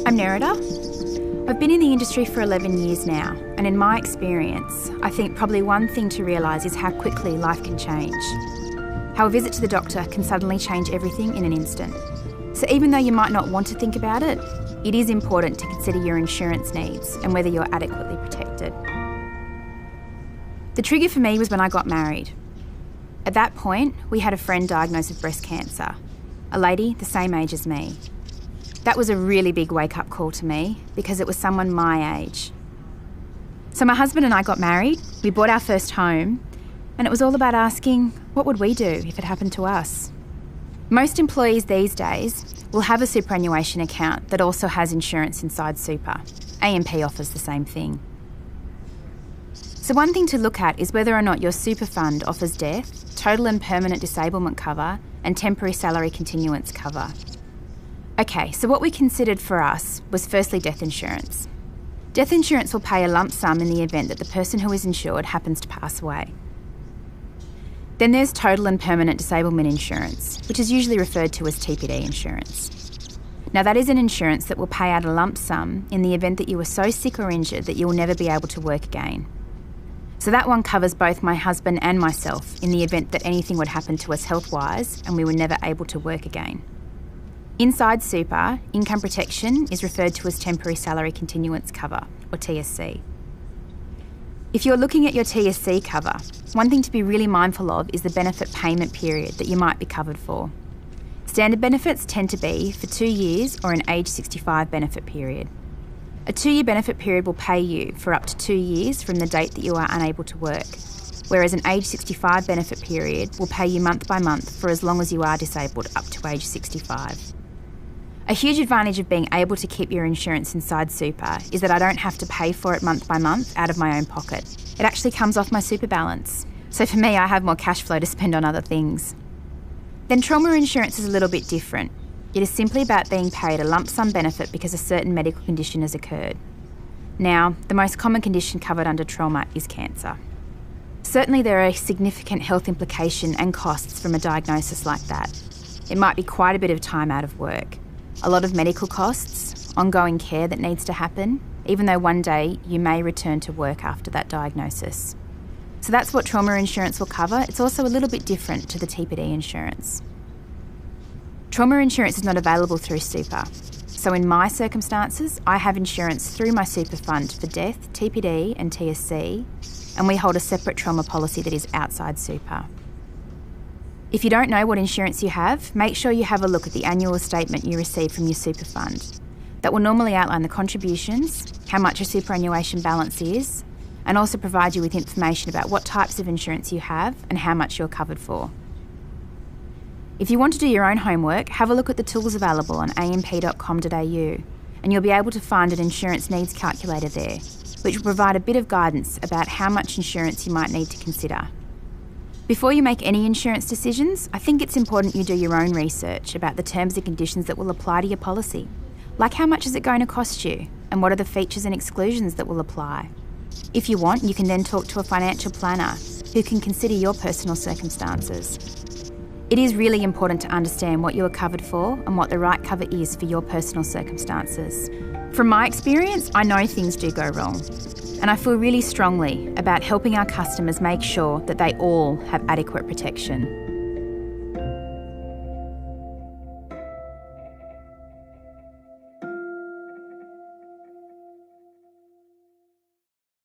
I'm Nerida. I've been in the industry for 11 years now, and in my experience, I think probably one thing to realise is how quickly life can change. How a visit to the doctor can suddenly change everything in an instant. So even though you might not want to think about it, it is important to consider your insurance needs and whether you're adequately protected. The trigger for me was when I got married. At that point, we had a friend diagnosed with breast cancer, a lady the same age as me. That was a really big wake-up call to me because it was someone my age. So my husband and I got married, we bought our first home, and it was all about asking, what would we do if it happened to us? Most employees these days will have a superannuation account that also has insurance inside super. AMP offers the same thing. So one thing to look at is whether or not your super fund offers death, total and permanent disablement cover, and temporary salary continuance cover. Okay, so what we considered for us was firstly death insurance. Death insurance will pay a lump sum in the event that the person who is insured happens to pass away. Then there's total and permanent disablement insurance, which is usually referred to as TPD insurance. Now that is an insurance that will pay out a lump sum in the event that you are so sick or injured that you will never be able to work again. So that one covers both my husband and myself in the event that anything would happen to us health-wise and we were never able to work again. Inside super, income protection is referred to as temporary salary continuance cover, or TSC. If you're looking at your TSC cover, one thing to be really mindful of is the benefit payment period that you might be covered for. Standard benefits tend to be for 2 years or an age 65 benefit period. A 2-year benefit period will pay you for up to 2 years from the date that you are unable to work, whereas an age 65 benefit period will pay you month by month for as long as you are disabled up to age 65. A huge advantage of being able to keep your insurance inside super is that I don't have to pay for it month by month out of my own pocket. It actually comes off my super balance. So for me, I have more cash flow to spend on other things. Then trauma insurance is a little bit different. It is simply about being paid a lump sum benefit because a certain medical condition has occurred. Now, the most common condition covered under trauma is cancer. Certainly there are significant health implications and costs from a diagnosis like that. It might be quite a bit of time out of work. A lot of medical costs, ongoing care that needs to happen, even though one day you may return to work after that diagnosis. So that's what trauma insurance will cover. It's also a little bit different to the TPD insurance. Trauma insurance is not available through super. So in my circumstances, I have insurance through my super fund for death, TPD and TSC, and we hold a separate trauma policy that is outside super. If you don't know what insurance you have, make sure you have a look at the annual statement you receive from your super fund. That will normally outline the contributions, how much your superannuation balance is, and also provide you with information about what types of insurance you have and how much you're covered for. If you want to do your own homework, have a look at the tools available on amp.com.au, and you'll be able to find an insurance needs calculator there, which will provide a bit of guidance about how much insurance you might need to consider. Before you make any insurance decisions, I think it's important you do your own research about the terms and conditions that will apply to your policy. Like how much is it going to cost you, and what are the features and exclusions that will apply? If you want, you can then talk to a financial planner who can consider your personal circumstances. It is really important to understand what you are covered for and what the right cover is for your personal circumstances. From my experience, I know things do go wrong. And I feel really strongly about helping our customers make sure that they all have adequate protection.